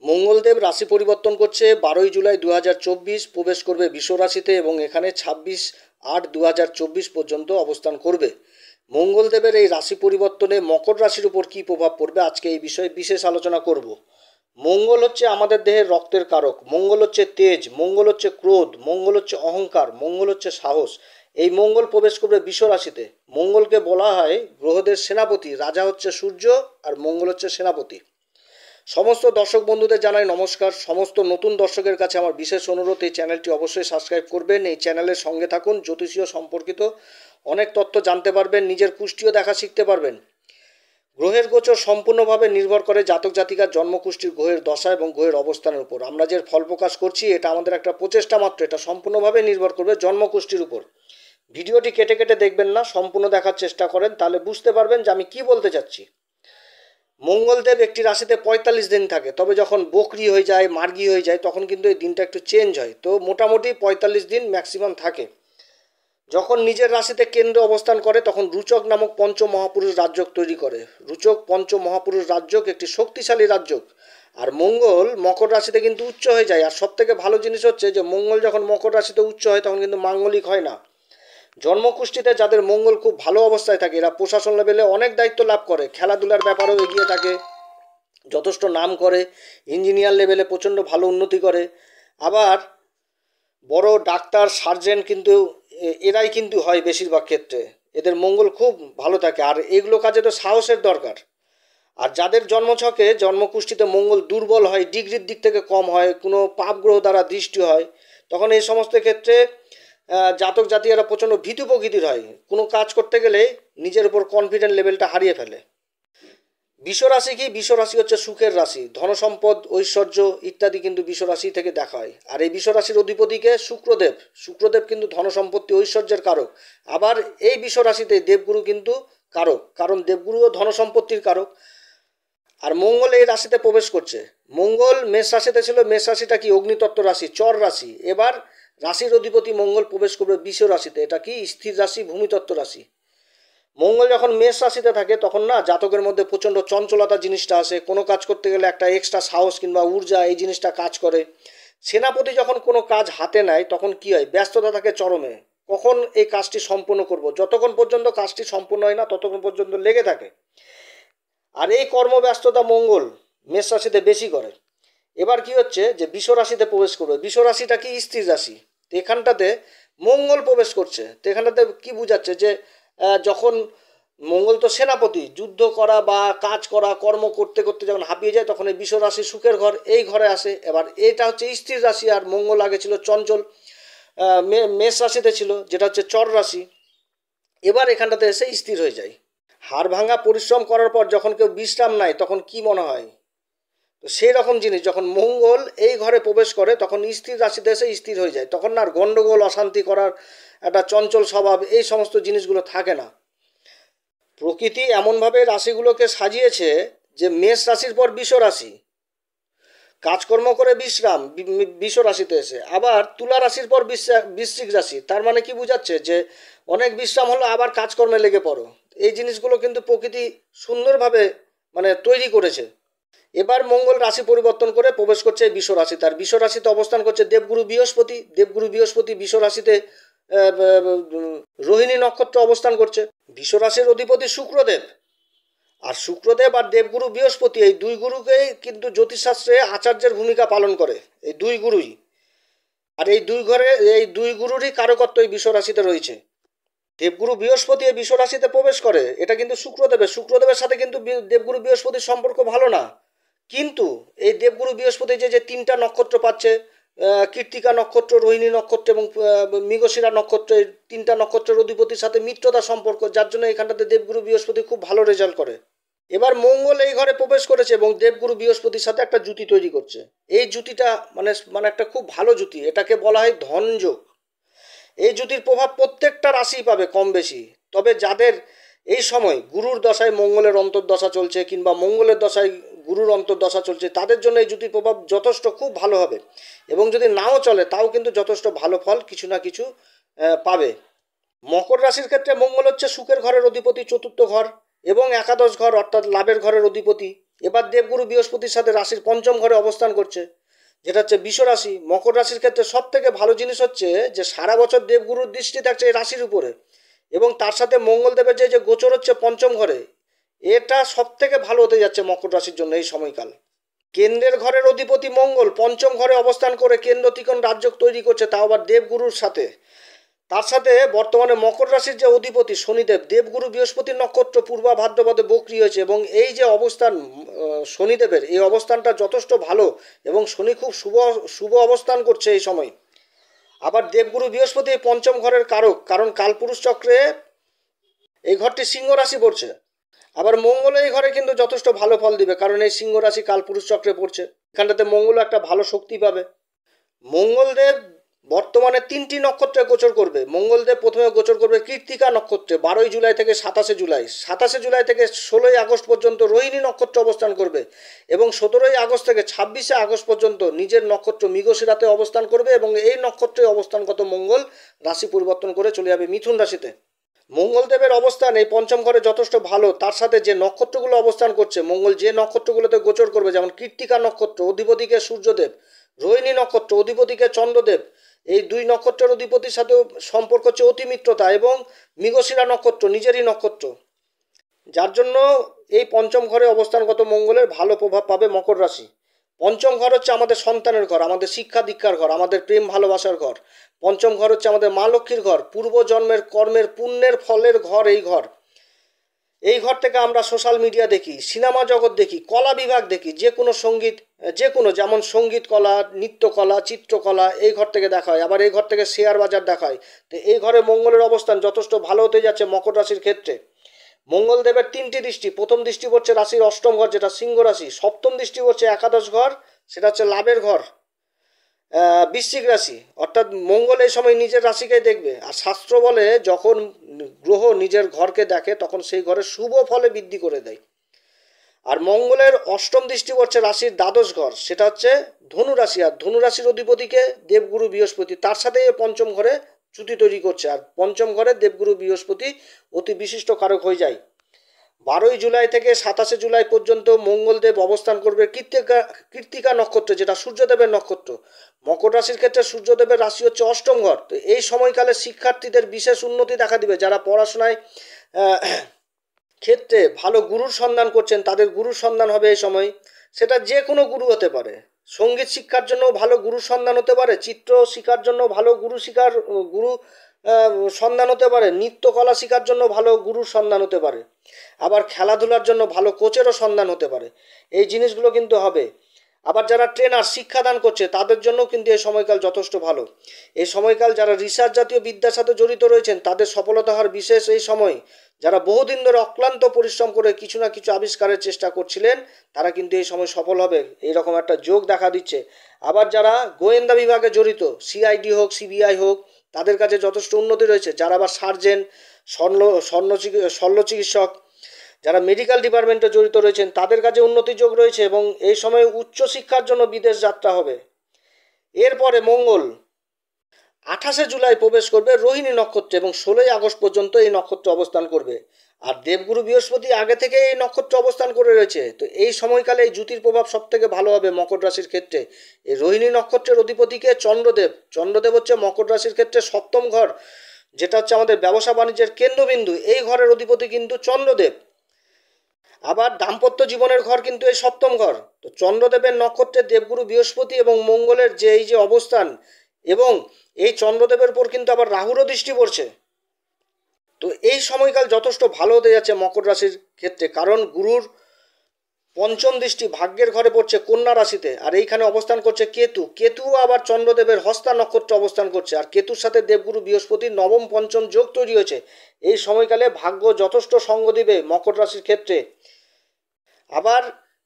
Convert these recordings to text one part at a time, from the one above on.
মঙ্গলদেব রাশি পরিবর্তন করছে 12ই জুলাই 2024, প্রবেশ করবে বৃষ রাশিতে এবং এখানে 26/8/2024 পর্যন্ত অবস্থান করবে। মঙ্গলদেবের এই রাশি পরিবর্তনে মকর রাশির উপর কী প্রভাব পড়বে আজকে এই বিষয়ে বিশেষ আলোচনা করব। মঙ্গল হচ্ছে আমাদের দেহের রক্তের কারক, মঙ্গল হচ্ছে তেজ, মঙ্গল হচ্ছে ক্রোধ, মঙ্গল হচ্ছে অহংকার, মঙ্গল হচ্ছে সাহস। এই মঙ্গল প্রবেশ করবে বৃষ রাশিতে। মঙ্গলকে বলা হয় গ্রহদের সেনাপতি, রাজা হচ্ছে সূর্য আর মঙ্গল হচ্ছে সেনাপতি। সমস্ত দর্শক বন্ধুদের জানাই নমস্কার। সমস্ত নতুন দর্শকের কাছে আমার বিশেষ অনুরোধ, এই চ্যানেলটি অবশ্যই সাবস্ক্রাইব করবেন। এই চ্যানেলের সঙ্গে থাকুন, জ্যোতিষীয় সম্পর্কিত অনেক তথ্য জানতে পারবেন, নিজের কুষ্টিও দেখা শিখতে পারবেন। গ্রহের গোচর সম্পূর্ণভাবে নির্ভর করে জাতক জাতিকার জন্মকুষ্ঠির গ্রহের দশা এবং গ্রহের অবস্থানের উপর। আমরা যে ফল প্রকাশ করছি এটা আমাদের একটা প্রচেষ্টা মাত্র, এটা সম্পূর্ণভাবে নির্ভর করবে জন্মকুষ্ঠির উপর। ভিডিওটি কেটে কেটে দেখবেন না, সম্পূর্ণ দেখার চেষ্টা করেন, তাহলে বুঝতে পারবেন যে আমি কি বলতে চাচ্ছি। মঙ্গলদেব একটি রাশিতে 45 দিন থাকে, তবে যখন বকরি হয়ে যায়, মার্গী হয়ে যায়, তখন কিন্তু এই দিনটা একটু চেঞ্জ হয়। তো মোটামুটি 45 দিন ম্যাক্সিমাম থাকে। যখন নিজের রাশিতে কেন্দ্রে অবস্থান করে তখন রুচক নামক পঞ্চ মহাপুরুষ রাজযোগ তৈরি করে। রুচক পঞ্চ মহাপুরুষ রাজযোগ একটি শক্তিশালী রাজযোগ। আর মঙ্গল মকর রাশিতে কিন্তু উচ্চ হয়ে যায়। আর সব থেকে ভালো জিনিস হচ্ছে যে মঙ্গল যখন মকর রাশিতে উচ্চ হয় তখন কিন্তু মাঙ্গলিক হয় না। জন্মকুষ্ঠিতে যাদের মঙ্গল খুব ভালো অবস্থায় থাকে এরা প্রশাসন লেভেলে অনেক দায়িত্ব লাভ করে, খেলাধুলার ব্যাপারেও এগিয়ে থাকে, যথেষ্ট নাম করে, ইঞ্জিনিয়ার লেভেলে প্রচণ্ড ভালো উন্নতি করে। আবার বড় ডাক্তার, সার্জেন কিন্তু এরাই কিন্তু হয় বেশিরভাগ ক্ষেত্রে। এদের মঙ্গল খুব ভালো থাকে, আর এগুলো কাজে তো সাহসের দরকার। আর যাদের জন্মছকে জন্মকুষ্ঠিতে মঙ্গল দুর্বল হয়, ডিগ্রির দিক থেকে কম হয়, কোনো পাপ গ্রহ দ্বারা দৃষ্টি হয়, তখন এই সমস্ত ক্ষেত্রে জাতক জাতিকারা প্রচণ্ড ভীতু প্রকৃতির হয়। কোনো কাজ করতে গেলে নিজের উপর কনফিডেন্ট লেভেলটা হারিয়ে ফেলে। বিশ্বরাশি কি? বিশ্বরাশি হচ্ছে সুখের রাশি, ধনসম্পদ, ঐশ্বর্য ইত্যাদি কিন্তু বিশ্বরাশি থেকে দেখা হয়। আর এই বিশ্বরাশির অধিপতিকে শুক্রদেব। শুক্রদেব কিন্তু ধনসম্পত্তি, ঐশ্বর্যের কারক। আবার এই বিশ্বরাশিতে দেবগুরু কিন্তু কারক, কারণ দেবগুরুও ধনসম্পত্তির কারক। আর মঙ্গল এই রাশিতে প্রবেশ করছে। মঙ্গল মেষ রাশিতে ছিল, মেষ রাশিটা কি অগ্নিতত্ত্ব রাশি, চর রাশি। এবার রাশির অধিপতি মঙ্গল প্রবেশ করবে বৃষ রাশিতে, এটা কি স্থির রাশি, ভূমিতত্ত্ব রাশি। মঙ্গল যখন মেষ রাশিতে থাকে তখন না জাতকের মধ্যে প্রচণ্ড চঞ্চলতা জিনিসটা আসে, কোনো কাজ করতে গেলে একটা এক্সট্রা সাহস কিংবা ঊর্জা এই জিনিসটা কাজ করে। সেনাপতি যখন কোনো কাজ হাতে নেয় তখন কি হয়, ব্যস্ততা থাকে চরমে, কখন এই কাজটি সম্পূর্ণ করব, যতক্ষণ পর্যন্ত কাজটি সম্পূর্ণ হয় না ততক্ষণ পর্যন্ত লেগে থাকে। আর এই কর্মব্যস্ততা মঙ্গল মেষ রাশিতে বেশি করে। এবার কি হচ্ছে যে বৃষ রাশিতে প্রবেশ করবে। বৃষ রাশিটা কি স্থির রাশি, তো এখানটাতে মঙ্গল প্রবেশ করছে। তো এখানটাতে কি বোঝাচ্ছে যে যখন মঙ্গল তো সেনাপতি, যুদ্ধ করা বা কাজ করা, কর্ম করতে করতে যখন হাঁপিয়ে যায় তখন এই বৃষ রাশি সুখের ঘর, এই ঘরে আসে। এবার এটা হচ্ছে স্থির রাশি, আর মঙ্গল আগে ছিল চঞ্চল, মেষ রাশিতে ছিল, যেটা হচ্ছে চর রাশি। এবার এখানটাতে এসে স্থির হয়ে যায়। হাড় ভাঙা পরিশ্রম করার পর যখন কেউ বিশ্রাম নেয় তখন কি মনে হয়, তো সেই রকম জিনিস যখন মঙ্গল এই ঘরে প্রবেশ করে তখন স্থির রাশিতে এসে স্থির হয়ে যায়। তখন আর গণ্ডগোল, অশান্তি করার একটা চঞ্চল স্বভাব, এই সমস্ত জিনিসগুলো থাকে না। প্রকৃতি এমনভাবে রাশিগুলোকে সাজিয়েছে যে মেষ রাশির পর বৃষ রাশি, কাজকর্ম করে বিশ্রাম বৃষ রাশিতে এসে, আবার তুলা রাশির পর বৃশ্চিক রাশি। তার মানে কি বোঝাচ্ছে যে অনেক বিশ্রাম হলো আবার কাজকর্মে লেগে পড়ো। এই জিনিসগুলো কিন্তু প্রকৃতি সুন্দরভাবে মানে তৈরি করেছে। এবার মঙ্গল রাশি পরিবর্তন করে প্রবেশ করছে বৃষ রাশিতে। আর বৃষ রাশিতে অবস্থান করছে দেবগুরু বৃহস্পতি। দেবগুরু বৃহস্পতি বৃষ রাশিতে রোহিণী নক্ষত্র অবস্থান করছে। বৃষ রাশির অধিপতি শুক্রদেব। আর শুক্রদেব আর দেবগুরু বৃহস্পতি এই দুই গুরুকেই কিন্তু জ্যোতিষশাস্ত্রে আচার্যের ভূমিকা পালন করে, এই দুই গুরুই। আর এই দুই গুরুরই কারকত্ব এই বৃষ রাশিতে রয়েছে। দেবগুরু বৃহস্পতি এই বৃষ রাশিতে প্রবেশ করে, এটা কিন্তু শুক্রদেবের সাথে কিন্তু দেবগুরু বৃহস্পতির সম্পর্ক ভালো না। কিন্তু এই দেবগুরু বৃহস্পতি যে তিনটা নক্ষত্র পাচ্ছে, কৃত্তিকা নক্ষত্র, রোহিণী নক্ষত্র এবং মৃগশিরা নক্ষত্র, এই তিনটা নক্ষত্রের অধিপতির সাথে মিত্রতা সম্পর্ক, যার জন্য এখানটাতে দেবগুরু বৃহস্পতি খুব ভালো রেজাল্ট করে। এবার মঙ্গল এই ঘরে প্রবেশ করেছে এবং দেবগুরু বৃহস্পতির সাথে একটা জুতি তৈরি করছে। এই জুতিটা মানে একটা খুব ভালো জুতি, এটাকে বলা হয় ধনযোগ। এই জুতির প্রভাব প্রত্যেকটা রাশি পাবে কম বেশি। তবে যাদের এই সময় গুরুর দশায় মঙ্গলের অন্তর্দশা চলছে কিংবা মঙ্গলের দশায় গুরুর অন্তর্দশা চলছে, তাদের জন্য এই জুতির প্রভাব যথেষ্ট খুব ভালো হবে। এবং যদি নাও চলে তাও কিন্তু যথেষ্ট ভালো ফল কিছু না কিছু পাবে। মকর রাশির ক্ষেত্রে মঙ্গল হচ্ছে সুখের ঘরের অধিপতি, চতুর্থ ঘর এবং একাদশ ঘর অর্থাৎ লাভের ঘরের অধিপতি। এবার দেবগুরু বৃহস্পতির সাথে রাশির পঞ্চম ঘরে অবস্থান করছে, যেটা হচ্ছে বৃষ রাশি। মকর রাশির ক্ষেত্রে সব থেকে ভালো জিনিস হচ্ছে যে সারা বছর দেবগুরুর দৃষ্টি থাকছে এই রাশির উপরে, এবং তার সাথে মঙ্গলদেবের যে গোচর হচ্ছে পঞ্চম ঘরে, এটা সব থেকে ভালো হতে যাচ্ছে মকর রাশির জন্য এই সময়কাল। কেন্দ্রের ঘরের অধিপতি মঙ্গল পঞ্চম ঘরে অবস্থান করে কেন্দ্র ত্রিকোণ রাজ্য তৈরি করছে, তাও আবার দেবগুরুর সাথে। তার সাথে বর্তমানে মকর রাশির যে অধিপতি শনিদেব, দেবগুরু বৃহস্পতির নক্ষত্র পূর্বা ভাদ্রপদে বক্রী হয়েছে, এবং এই যে অবস্থান শনিদেবের, এই অবস্থানটা যথেষ্ট ভালো, এবং শনি খুব শুভ শুভ অবস্থান করছে এই সময়। আবার দেবগুরু বৃহস্পতি পঞ্চম ঘরের কারক, কারণ কালপুরুষ চক্রে এই ঘরটি সিংহ রাশি পড়ছে। আবার মঙ্গল এই ঘরে কিন্তু যথেষ্ট ভালো ফল দিবে, কারণ এই সিংহ রাশি কালপুরুষ চক্রে পড়ছে, এখানটাতে মঙ্গল একটা ভালো শক্তি পাবে। মঙ্গলদেব বর্তমানে 3টি নক্ষত্রে গোচর করবে। মঙ্গলদেব প্রথমে গোচর করবে কৃত্তিকা নক্ষত্রে 12 জুলাই থেকে 27 জুলাই, 27 জুলাই থেকে 16 আগস্ট পর্যন্ত রোহিণী নক্ষত্রে অবস্থান করবে, এবং 17 আগস্ট থেকে 26 আগস্ট পর্যন্ত নিজের নক্ষত্র মৃগশিরাতে অবস্থান করবে, এবং এই নক্ষত্রে অবস্থানগত মঙ্গল রাশি পরিবর্তন করে চলে যাবে মিথুন রাশিতে। মঙ্গলদেবের অবস্থান এই পঞ্চম ঘরে যথেষ্ট ভালো, তার সাথে যে নক্ষত্রগুলো অবস্থান করছে, মঙ্গল যে নক্ষত্রগুলোতে গোচর করবে, যেমন কৃত্তিকা নক্ষত্র অধিপতিকে সূর্যদেব, রোহিণী নক্ষত্র অধিপতিকে চন্দ্রদেব, এই দুই নক্ষত্রের অধিপতির সাথেও সম্পর্ক হচ্ছে অতি মিত্রতা, এবং মৃগশিরা নক্ষত্র নিজেরই নক্ষত্র, যার জন্য এই পঞ্চম ঘরে অবস্থানগত মঙ্গলের ভালো প্রভাব পাবে মকর রাশি। পঞ্চম ঘর হচ্ছে আমাদের সন্তানের ঘর, আমাদের শিক্ষা দীক্ষার ঘর, আমাদের প্রেম ভালোবাসার ঘর। পঞ্চম ঘর হচ্ছে আমাদের মা লক্ষ্মীর ঘর, পূর্বজন্মের কর্মের পুণ্যের ফলের ঘর এই ঘর। এই ঘর থেকে আমরা সোশ্যাল মিডিয়া দেখি, সিনেমা জগৎ দেখি, কলা বিভাগ দেখি, যে কোনো সঙ্গীত, যে কোনো যেমন সঙ্গীত কলা, নৃত্যকলা, চিত্রকলা এই ঘর থেকে দেখা হয়। আবার এই ঘর থেকে শেয়ার বাজার দেখা হয়। তো এই ঘরে মঙ্গলের অবস্থান যথেষ্ট ভালো হতে যাচ্ছে মকর রাশির ক্ষেত্রে। মঙ্গলদেবের 3টি দৃষ্টি, প্রথম দৃষ্টি পড়ছে রাশির অষ্টম ঘর যেটা সিংহ রাশি, সপ্তম দৃষ্টি পড়ছে একাদশ ঘর, সেটা হচ্ছে লাভের ঘর বৃশ্চিক রাশি। অর্থাৎ মঙ্গল এই সময় নিজের রাশিকেই দেখবে, আর শাস্ত্র বলে যখন গ্রহ নিজের ঘরকে দেখে তখন সেই ঘরে শুভ ফলে বৃদ্ধি করে দেয়। আর মঙ্গলের অষ্টম দৃষ্টি পড়ছে রাশির দ্বাদশ ঘর, সেটা হচ্ছে ধনু রাশি, আর ধনু রাশির অধিপতিকে দেবগুরু বৃহস্পতি, তার সাথে পঞ্চম ঘরে চ্যুতি তৈরি করছে, আর পঞ্চম ঘরে দেবগুরু বৃহস্পতি অতি বিশিষ্ট কারক হয়ে যায়। 12 জুলাই থেকে 27 জুলাই পর্যন্ত মঙ্গলদেব অবস্থান করবে কৃত্তিকা নক্ষত্রে, যেটা সূর্যদেবের নক্ষত্র। মকর রাশির ক্ষেত্রে সূর্যদেবের রাশি হচ্ছে অষ্টম ঘর। তো এই সময়কালে শিক্ষার্থীদের বিশেষ উন্নতি দেখা দিবে, যারা পড়াশোনায় ক্ষেত্রে ভালো গুরুর সন্ধান করছেন তাদের গুরুর সন্ধান হবে এই সময়। সেটা যে কোনো গুরু হতে পারে, সঙ্গীত শিক্ষার জন্য ভালো গুরুর সন্ধান হতে পারে, চিত্র শিক্ষার জন্য ভালো গুরু সন্ধান হতে পারে, নৃত্যকলা শিক্ষার জন্য ভালো গুরুর সন্ধান হতে পারে, আবার খেলাধুলার জন্য ভালো কোচেরও সন্ধান হতে পারে। এই জিনিসগুলো কিন্তু হবে। আবার যারা ট্রেনার শিক্ষাদান করছে তাদের জন্য কিন্তু এই সময়কাল যথেষ্ট ভালো। এই সময়কাল যারা রিসার্চ জাতীয় বিদ্যার সাথে জড়িত রয়েছেন তাদের সফলতা হওয়ার বিশেষ এই সময়। যারা বহুদিন ধরে অক্লান্ত পরিশ্রম করে কিছু না কিছু আবিষ্কারের চেষ্টা করছিলেন তারা কিন্তু এই সময় সফল হবে, এইরকম একটা যোগ দেখা দিচ্ছে। আবার যারা গোয়েন্দা বিভাগে জড়িত, সিআইডি হোক সিবিআই হোক, তাদের কাছে যথেষ্ট উন্নতি রয়েছে। যারা আবার সার্জেন, শল্য চিকিৎসক, যারা মেডিকেল ডিপার্টমেন্টে জড়িত রয়েছেন তাদের কাছে উন্নতি যোগ রয়েছে, এবং এই সময় উচ্চশিক্ষার জন্য বিদেশ যাত্রা হবে। এরপরে মঙ্গল 28 জুলাই প্রবেশ করবে রোহিণী নক্ষত্রে, এবং 16 আগস্ট পর্যন্ত এই নক্ষত্রে অবস্থান করবে। আর দেবগুরু বৃহস্পতি আগে থেকে এই নক্ষত্রে অবস্থান করে রয়েছে। তো এই সময়কালে এই জ্যোতির প্রভাব সব থেকে ভালো হবে মকর রাশির ক্ষেত্রে। এই রোহিণী নক্ষত্রের অধিপতিকে চন্দ্রদেব, চন্দ্রদেব হচ্ছে মকর রাশির ক্ষেত্রে সপ্তম ঘর, যেটা হচ্ছে আমাদের ব্যবসা বাণিজ্যের কেন্দ্রবিন্দু, এই ঘরের অধিপতি কিন্তু চন্দ্রদেব। আবার দাম্পত্য জীবনের ঘর কিন্তু এই সপ্তম ঘর। তো চন্দ্রদেবের নক্ষত্রে দেবগুরু বৃহস্পতি এবং মঙ্গলের যে এই যে অবস্থান, এবং এই চন্দ্রদেবের উপর কিন্তু আবার রাহুরও দৃষ্টি পড়ছে। তো এই সময়কাল যথেষ্ট ভালো হতে যাচ্ছে মকর রাশির ক্ষেত্রে, কারণ গুরুর পঞ্চম দৃষ্টি ভাগ্যের ঘরে পড়ছে কন্যা রাশিতে, আর এইখানে অবস্থান করছে কেতু। কেতুও আবার চন্দ্রদেবের হস্তা নক্ষত্রে অবস্থান করছে, আর কেতুর সাথে দেবগুরু বৃহস্পতির নবম পঞ্চম যোগ তৈরি হয়েছে। এই সময়কালে ভাগ্য যথেষ্ট সঙ্গ দিবে মকর রাশির ক্ষেত্রে। আবার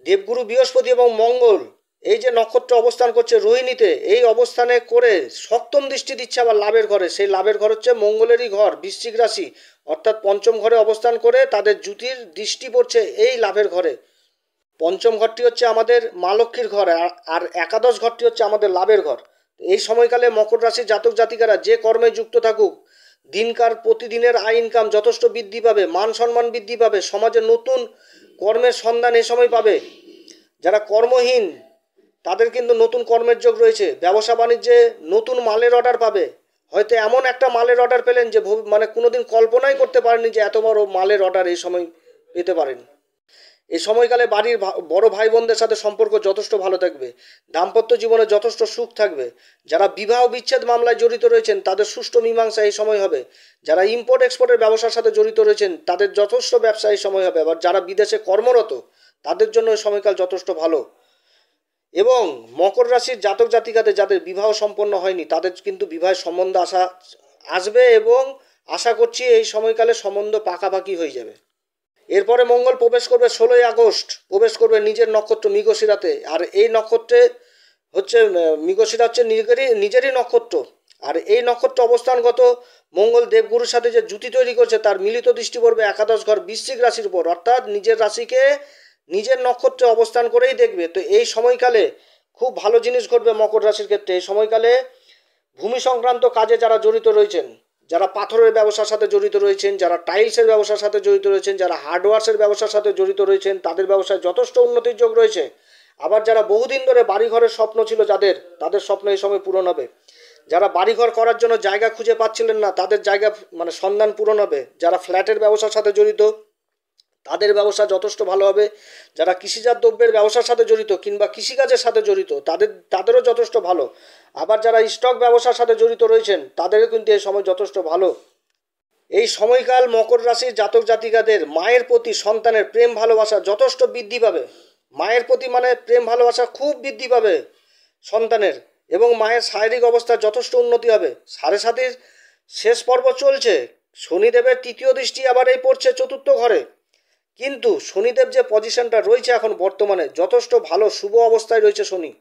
দেবগুরু বৃহস্পতি এবং মঙ্গল এই যে নক্ষত্র অবস্থান করছে রোহিণীতে, এই অবস্থানে করে সপ্তম দৃষ্টি দিচ্ছে আবার লাভের ঘরে। সেই লাভের ঘর হচ্ছে মঙ্গলেরই ঘর বৃশ্চিক রাশি, অর্থাৎ পঞ্চম ঘরে অবস্থান করে তাদের জ্যোতির দৃষ্টি পড়ছে এই লাভের ঘরে। পঞ্চম ঘরটি হচ্ছে আমাদের মা লক্ষ্মীর ঘর, আর একাদশ ঘরটি হচ্ছে আমাদের লাভের ঘর। এই সময়কালে মকর রাশির জাতক জাতিকারা যে কর্মে যুক্ত থাকুক, দিনকার প্রতিদিনের আয় ইনকাম যথেষ্ট বৃদ্ধি পাবে, মান সম্মান বৃদ্ধি পাবে, সমাজে নতুন কর্মের সন্ধান এ সময় পাবে। যারা কর্মহীন তাদের কিন্তু নতুন কর্মের যোগ রয়েছে। ব্যবসা বাণিজ্যে নতুন মালের অর্ডার পাবে। হয়তো এমন একটা মালের অর্ডার পেলেন যে মানে কোনোদিন কল্পনাই করতে পারেননি যে এত বড় মালের অর্ডার এই সময় পেতে পারেন। এই সময়কালে বাড়ির বড় ভাই বোনদের সাথে সম্পর্ক যথেষ্ট ভালো থাকবে। দাম্পত্য জীবনে যথেষ্ট সুখ থাকবে। যারা বিবাহ বিচ্ছেদ মামলায় জড়িত রয়েছেন তাদের সুষ্ঠু মীমাংসা এই সময় হবে। যারা ইম্পোর্ট এক্সপোর্টের ব্যবসার সাথে জড়িত রয়েছেন তাদের যথেষ্ট ব্যবসা এই সময় হবে। আবার যারা বিদেশে কর্মরত তাদের জন্য এই সময়কাল যথেষ্ট ভালো। এবং মকর রাশির জাতক জাতিকাদের যাদের বিবাহ সম্পন্ন হয়নি তাদের কিন্তু বিবাহের সম্বন্ধ আসবে এবং আশা করছি এই সময়কালে সম্বন্ধ পাকাপাকি হয়ে যাবে। এরপরে মঙ্গল প্রবেশ করবে 16ই আগস্ট, প্রবেশ করবে নিজের নক্ষত্র মৃগশিরাতে। আর এই নক্ষত্রে হচ্ছে মৃগশিরা হচ্ছে নিজেরই নক্ষত্র। আর এই নক্ষত্র অবস্থানগত মঙ্গল দেবগুরুর সাথে যে জুতি তৈরি করছে তার মিলিত দৃষ্টি পড়বে একাদশ ঘর বৃশ্চিক রাশির উপর, অর্থাৎ নিজের রাশিকে নিজের নক্ষত্রে অবস্থান করেই দেখবে। তো এই সময়কালে খুব ভালো জিনিস ঘটবে মকর রাশির ক্ষেত্রে। এই সময়কালে ভূমি সংক্রান্ত কাজে যারা জড়িত রয়েছেন, যারা পাথরের ব্যবসার সাথে জড়িত রয়েছেন, যারা টাইলসের ব্যবসার সাথে জড়িত রয়েছেন, যারা হার্ডওয়ার্সের ব্যবসার সাথে জড়িত রয়েছেন তাদের ব্যবসায় যথেষ্ট উন্নতির যোগ রয়েছে। আবার যারা বহুদিন ধরে বাড়িঘরের স্বপ্ন ছিল তাদের স্বপ্ন এই সময় পূরণ হবে। যারা বাড়িঘর করার জন্য জায়গা খুঁজে পাচ্ছিলেন না তাদের জায়গা মানে সন্ধান পূরণ হবে। যারা ফ্ল্যাটের ব্যবসার সাথে জড়িত তাদের ব্যবসা যথেষ্ট ভালো হবে। যারা কৃষিজাত দ্রব্যের ব্যবসার সাথে জড়িত কিংবা কৃষিকাজের সাথে জড়িত তাদেরও যথেষ্ট ভালো। আবার যারা স্টক ব্যবসার সাথে জড়িত রয়েছেন তাদেরও কিন্তু এই সময় যথেষ্ট ভালো। এই সময়কাল মকর রাশির জাতক জাতিকাদের মায়ের প্রতি সন্তানের প্রেম ভালোবাসা যথেষ্ট বৃদ্ধি পাবে। মায়ের প্রতি মানে প্রেম ভালোবাসা খুব বৃদ্ধি পাবে সন্তানের, এবং মায়ের শারীরিক অবস্থার যথেষ্ট উন্নতি হবে। সাড়ে সাতির শেষ পর্ব চলছে, শনিদেবের তৃতীয় দৃষ্টি আবার এই পড়ছে চতুর্থ ঘরে। কিন্তু শনিদেব যে পজিশনটা রয়েছে এখন বর্তমানে যথেষ্ট ভালো শুভ অবস্থায় রয়েছে শনি।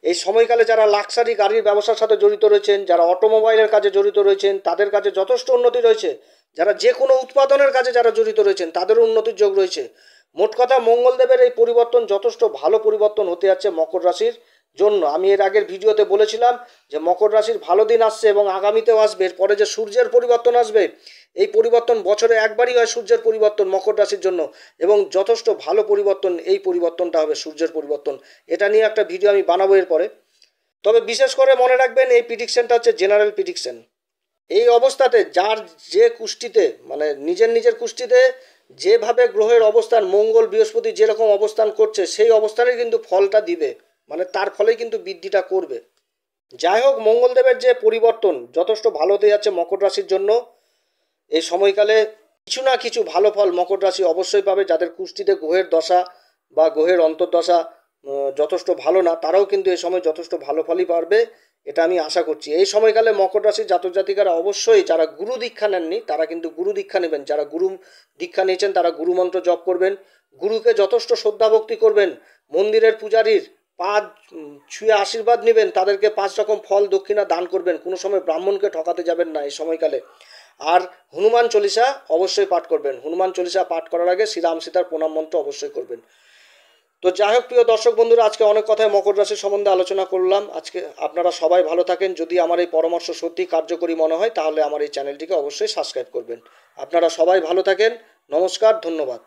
এই সময়কালে যারা লাক্সারি গাড়ির ব্যবসার সাথে জড়িত রয়েছেন, যারা অটোমোবাইলের কাজে জড়িত রয়েছেন তাদের কাছে যথেষ্ট উন্নতি রয়েছে। যারা যে কোনো উৎপাদনের কাজে যারা জড়িত রয়েছেন তাদেরও উন্নতির যোগ রয়েছে। মোট কথা মঙ্গলদেবের এই পরিবর্তন যথেষ্ট ভালো পরিবর্তন হতে যাচ্ছে মকর রাশির জন্য। আমি এর আগের ভিডিওতে বলেছিলাম যে মকর রাশির ভালো দিন আসছে এবং আগামীতেও আসবে। এরপরে যে সূর্যের পরিবর্তন আসবে, এই পরিবর্তন বছরে একবারই হয় সূর্যের পরিবর্তন মকর রাশির জন্য, এবং যথেষ্ট ভালো পরিবর্তন এই পরিবর্তনটা হবে সূর্যের পরিবর্তন। এটা নিয়ে একটা ভিডিও আমি বানাবো এরপরে। তবে বিশেষ করে মনে রাখবেন এই প্রিডিকশনটা হচ্ছে জেনারেল প্রিডিকশন। এই অবস্থাতে যার যে কুষ্টিতে মানে নিজের কুষ্টিতে যেভাবে গ্রহের অবস্থান মঙ্গল বৃহস্পতি যেরকম অবস্থান করছে সেই অবস্থানে কিন্তু ফলটা দিবে, মানে তার ফলে কিন্তু বৃদ্ধিটা করবে। যাই হোক, মঙ্গলদেবের যে পরিবর্তন যথেষ্ট ভালো হতে যাচ্ছে মকর রাশির জন্য। এই সময়কালে কিছু না কিছু ভালো ফল মকর রাশি অবশ্যই পাবে। যাদের কুষ্টিতে গ্রহের দশা বা গ্রহের অন্তর্দশা যথেষ্ট ভালো না তারাও কিন্তু এই সময় যথেষ্ট ভালো ফলই পাবে, এটা আমি আশা করছি। এই সময়কালে মকর রাশির জাতক জাতিকারা অবশ্যই যারা গুরু দীক্ষা নেননি তারা কিন্তু গুরু দীক্ষা নেবেন। যারা গুরু দীক্ষা নিয়েছেন তারা গুরুমন্ত্র জপ করবেন, গুরুকে যথেষ্ট শ্রদ্ধা ভক্তি করবেন, মন্দিরের পূজারীর পা ছুঁয়ে আশীর্বাদ নেবেন, তাদেরকে 5 রকম ফল দক্ষিণা দান করবেন। কোনো সময় ব্রাহ্মণকে ঠকাতে যাবেন না এই সময়কালে। আর হনুমান চল্লিশা অবশ্যই পাঠ করবেন। হনুমান চল্লিশা পাঠ করার আগে শ্রীরাম সীতার প্রণাম মন্ত্র অবশ্যই করবেন। তো যাই হোক প্রিয় দর্শক বন্ধুরা, আজকে অনেক কথায় মকর রাশির সম্বন্ধে আলোচনা করলাম। আজকে আপনারা সবাই ভালো থাকেন। যদি আমার এই পরামর্শ সত্যি কার্যকরী মনে হয় তাহলে আমার এই চ্যানেলটিকে অবশ্যই সাবস্ক্রাইব করবেন। আপনারা সবাই ভালো থাকেন। নমস্কার, ধন্যবাদ।